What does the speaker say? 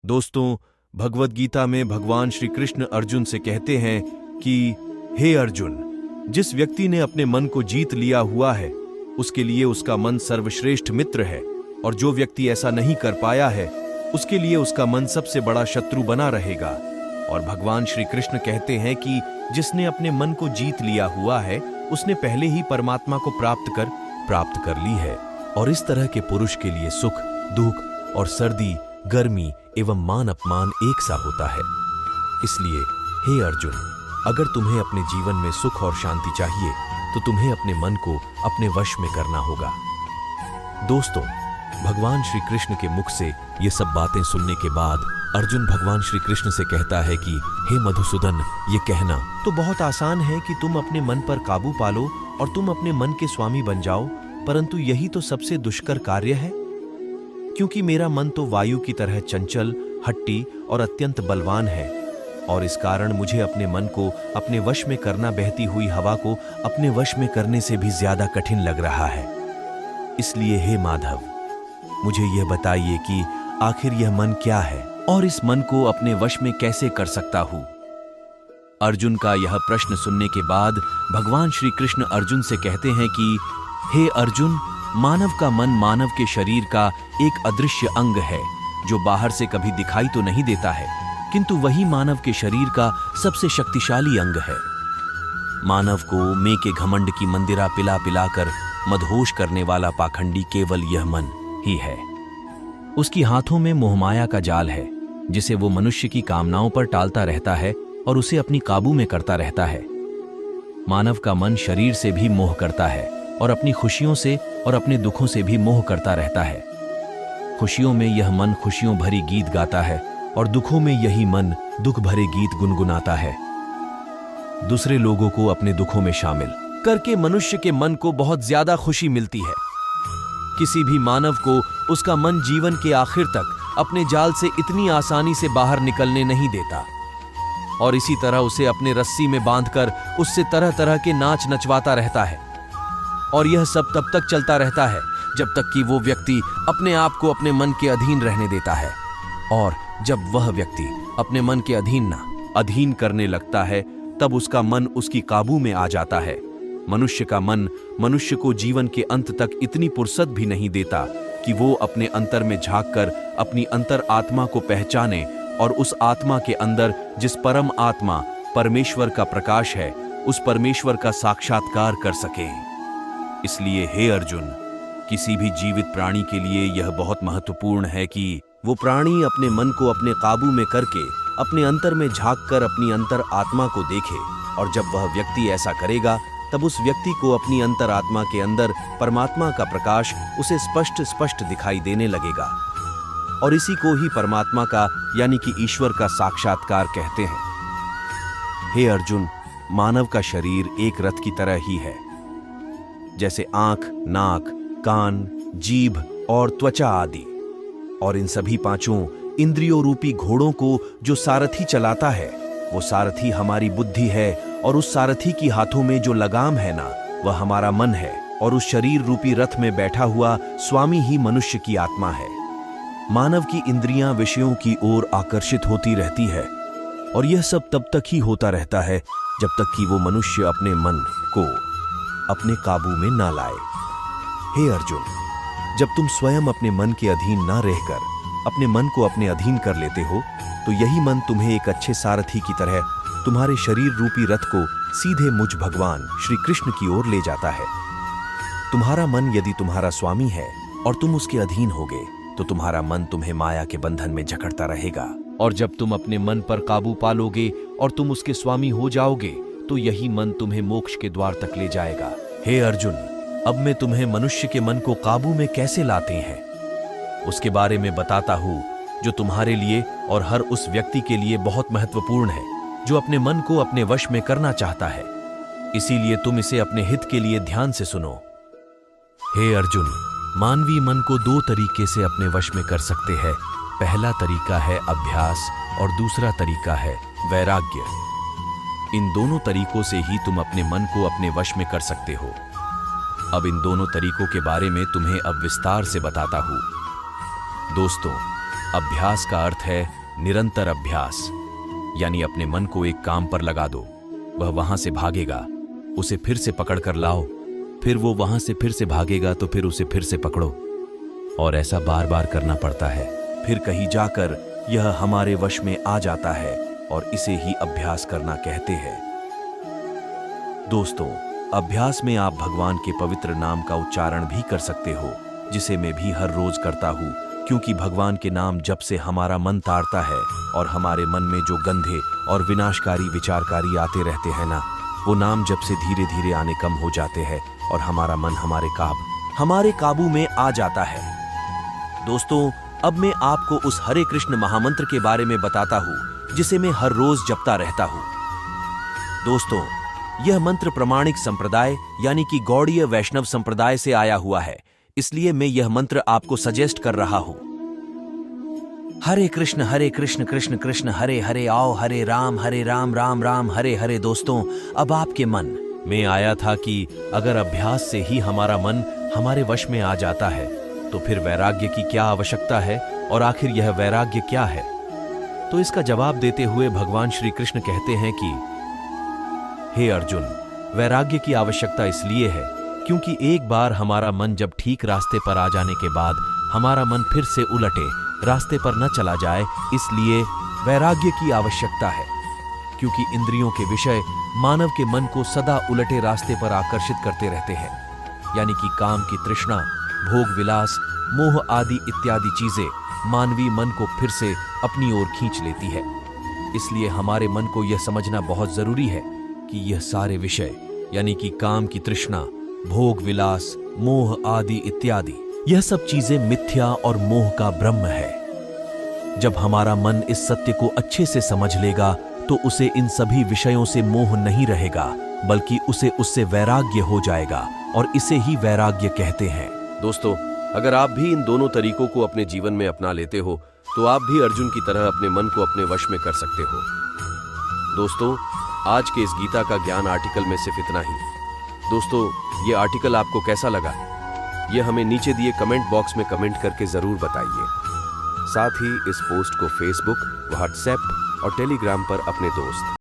दोस्तों, भगवद गीता में भगवान श्री कृष्ण अर्जुन से कहते हैं कि हे अर्जुन, जिस व्यक्ति ने अपने मन को जीत लिया हुआ है उसके लिए उसका मन सर्वश्रेष्ठ मित्र है, और जो व्यक्ति ऐसा नहीं कर पाया है उसके लिए उसका मन सबसे बड़ा शत्रु बना रहेगा। और भगवान श्री कृष्ण कहते हैं कि जिसने अपने मन को जीत लिया हुआ है उसने पहले ही परमात्मा को प्राप्त कर ली है। और इस तरह के पुरुष के लिए सुख, दुख और सर्दी, गर्मी एवं मान अपमान एक सा होता है। इसलिए हे अर्जुन, अगर तुम्हें अपने जीवन में सुख और शांति चाहिए तो तुम्हें अपने मन को अपने वश में करना होगा। दोस्तों, भगवान श्री कृष्ण के मुख से ये सब बातें सुनने के बाद अर्जुन भगवान श्री कृष्ण से कहता है कि हे मधुसूदन, ये कहना तो बहुत आसान है कि तुम अपने मन पर काबू पालो और तुम अपने मन के स्वामी बन जाओ, परंतु यही तो सबसे दुष्कर कार्य है, क्योंकि मेरा मन तो वायु की तरह चंचल, हट्टी और अत्यंत बलवान है, और इस कारण मुझे अपने मन को अपने वश में करना बहती हुई हवा को अपने वश में करने से भी ज्यादा कठिन लग रहा है। इसलिए हे माधव, मुझे यह बताइए कि आखिर यह मन क्या है और इस मन को अपने वश में कैसे कर सकता हूं। अर्जुन का यह प्रश्न सुनने के बाद भगवान श्री कृष्ण अर्जुन से कहते हैं कि हे अर्जुन, मानव का मन मानव के शरीर का एक अदृश्य अंग है जो बाहर से कभी दिखाई तो नहीं देता है, किंतु वही मानव के शरीर का सबसे शक्तिशाली अंग है। मानव को मैं के घमंड की मंदिरा पिला पिलाकर मदहोश करने वाला पाखंडी केवल यह मन ही है। उसकी हाथों में मोहमाया का जाल है जिसे वो मनुष्य की कामनाओं पर टालता रहता है और उसे अपनी काबू में करता रहता है। मानव का मन शरीर से भी मोह करता है और अपनी खुशियों से और अपने दुखों से भी मोह करता रहता है। खुशियों में यह मन खुशियों भरी गीत गाता है और दुखों में यही मन दुख भरे गीत गुनगुनाता है। दूसरे लोगों को अपने दुखों में शामिल करके मनुष्य के मन को बहुत ज्यादा खुशी मिलती है। किसी भी मानव को उसका मन जीवन के आखिर तक अपने जाल से इतनी आसानी से बाहर निकलने नहीं देता, और इसी तरह उसे अपने रस्सी में बांधकर उससे तरह तरह के नाच नचवाता रहता है। और यह सब तब तक चलता रहता है जब तक कि वो व्यक्ति अपने आप को अपने मन के अधीन रहने देता है, और जब वह व्यक्ति अपने मन के अधीन करने लगता है तब उसका मन उसकी काबू में आ जाता है। मनुष्य का मन मनुष्य को जीवन के अंत तक इतनी फुर्सत भी नहीं देता कि वो अपने अंतर में झांककर अपनी अंतर आत्मा को पहचाने और उस आत्मा के अंदर जिस परम आत्मा परमेश्वर का प्रकाश है उस परमेश्वर का साक्षात्कार कर सके। इसलिए हे अर्जुन, किसी भी जीवित प्राणी के लिए यह बहुत महत्वपूर्ण है कि वो प्राणी अपने मन को अपने काबू में करके अपने अंतर में झांककर अपनी अंतर आत्मा को देखे, और जब वह व्यक्ति ऐसा करेगा तब उस व्यक्ति को अपनी अंतर आत्मा के अंदर परमात्मा का प्रकाश उसे स्पष्ट दिखाई देने लगेगा, और इसी को ही परमात्मा का यानी कि ईश्वर का साक्षात्कार कहते हैं। हे अर्जुन, मानव का शरीर एक रथ की तरह ही है, जैसे आंख, नाक, कान, जीभ और त्वचा आदि, और इन सभी पांचों इंद्रियों रूपी घोड़ों को जो सारथी चलाता है वो सारथी हमारी बुद्धि है, और उस सारथी की हाथों में जो लगाम है ना, वह हमारा मन है, और उस शरीर रूपी रथ में बैठा हुआ स्वामी ही मनुष्य की आत्मा है। मानव की इंद्रियां विषयों की ओर आकर्षित होती रहती है, और यह सब तब तक ही होता रहता है जब तक कि वो मनुष्य अपने मन को अपने काबू में ना लाए। हे अर्जुन, जब तुम स्वयं अपने मन के अधीन ना रहकर अपने मन को अपने अधीन कर लेते हो तो यही मन तुम्हें एक अच्छे सारथी की तरह तुम्हारे शरीर रूपी रथ को सीधे मुझ भगवान श्री कृष्ण की ओर ले जाता है। तुम्हारा मन यदि तुम्हारा स्वामी है और तुम उसके अधीन होगे तो तुम्हारा मन तुम्हें माया के बंधन में जकड़ता रहेगा, और जब तुम अपने मन पर काबू पालोगे और तुम उसके स्वामी हो जाओगे तो यही मन तुम्हें मोक्ष के द्वार तक ले जाएगा। हे अर्जुन, अब मैं तुम्हें मनुष्य के मन को काबू में कैसे लाते हैं उसके बारे में बताता हूं, जो तुम्हारे लिए और हर उस व्यक्ति के लिए बहुत महत्वपूर्ण है जो अपने मन को अपने वश में करना चाहता है। इसीलिए तुम इसे अपने हित के लिए ध्यान से सुनो। हे अर्जुन, मानवीय मन को दो तरीके से अपने वश में कर सकते हैं। पहला तरीका है अभ्यास और दूसरा तरीका है वैराग्य। इन दोनों तरीकों से ही तुम अपने मन को अपने वश में कर सकते हो। अब इन दोनों तरीकों के बारे में तुम्हें अब विस्तार से बताता हूं। दोस्तों, अभ्यास का अर्थ है निरंतर अभ्यास, यानी अपने मन को एक काम पर लगा दो, वह वहां से भागेगा, उसे फिर से पकड़ कर लाओ, फिर वो वहां से फिर से भागेगा तो फिर उसे फिर से पकड़ो, और ऐसा बार बार करना पड़ता है। फिर कहीं जाकर यह हमारे वश में आ जाता है और इसे ही अभ्यास करना कहते हैं। दोस्तों, अभ्यास में आप भगवान के पवित्र नाम का उच्चारण भी कर सकते हो, जिसे मैं भी हर रोज करता हूँ, क्योंकि भगवान के नाम जप से हमारा मन तारता है और हमारे मन में जो गंदे और विनाशकारी विचारकारी आते रहते हैं ना, वो नाम जप से धीरे धीरे आने कम हो जाते हैं और हमारा मन हमारे काबू में आ जाता है। दोस्तों, अब मैं आपको उस हरे कृष्ण महामंत्र के बारे में बताता हूँ जिसे मैं हर रोज जपता रहता हूँ। दोस्तों, यह मंत्र प्रमाणिक संप्रदाय यानी कि गौड़ीय वैष्णव संप्रदाय से आया हुआ है, इसलिए मैं यह मंत्र आपको सजेस्ट कर रहा हूं। हरे कृष्ण कृष्ण कृष्ण हरे हरे, आओ हरे राम राम राम हरे हरे। दोस्तों, अब आपके मन में आया था कि अगर अभ्यास से ही हमारा मन हमारे वश में आ जाता है तो फिर वैराग्य की क्या आवश्यकता है, और आखिर यह वैराग्य क्या है? तो इसका जवाब देते हुए भगवान श्री कृष्ण कहते हैं कि हे अर्जुन, वैराग्य की आवश्यकता इसलिए है क्योंकि एक बार हमारा मन जब ठीक रास्ते पर आ जाने के बाद हमारा मन फिर से उलटे रास्ते पर न चला जाए, इसलिए वैराग्य की आवश्यकता है। क्योंकि इंद्रियों के विषय मानव के मन को सदा उलटे रास्ते पर आकर्षित करते रहते हैं, यानी कि काम की तृष्णा, भोग विलास, मोह आदि इत्यादि चीजें मानवीय मन को फिर से अपनी ओर खींच लेती है। इसलिए हमारे मन को यह समझना बहुत जरूरी है कि यह सारे विषय यानी कि काम की तृष्णा, भोग विलास, मोह आदि इत्यादि, यह सब चीजें मिथ्या और मोह का ब्रह्म है। जब हमारा मन इस सत्य को अच्छे से समझ लेगा तो उसे इन सभी विषयों से मोह नहीं रहेगा, बल्कि उसे उससे वैराग्य हो जाएगा, और इसे ही वैराग्य कहते हैं। दोस्तों, अगर आप भी इन दोनों तरीकों को अपने जीवन में अपना लेते हो तो आप भी अर्जुन की तरह अपने मन को अपने वश में कर सकते हो। दोस्तों, आज के इस गीता का ज्ञान आर्टिकल में सिर्फ इतना ही। दोस्तों, ये आर्टिकल आपको कैसा लगा, ये हमें नीचे दिए कमेंट बॉक्स में कमेंट करके जरूर बताइए। साथ ही इस पोस्ट को फेसबुक, व्हाट्सएप और टेलीग्राम पर अपने दोस्त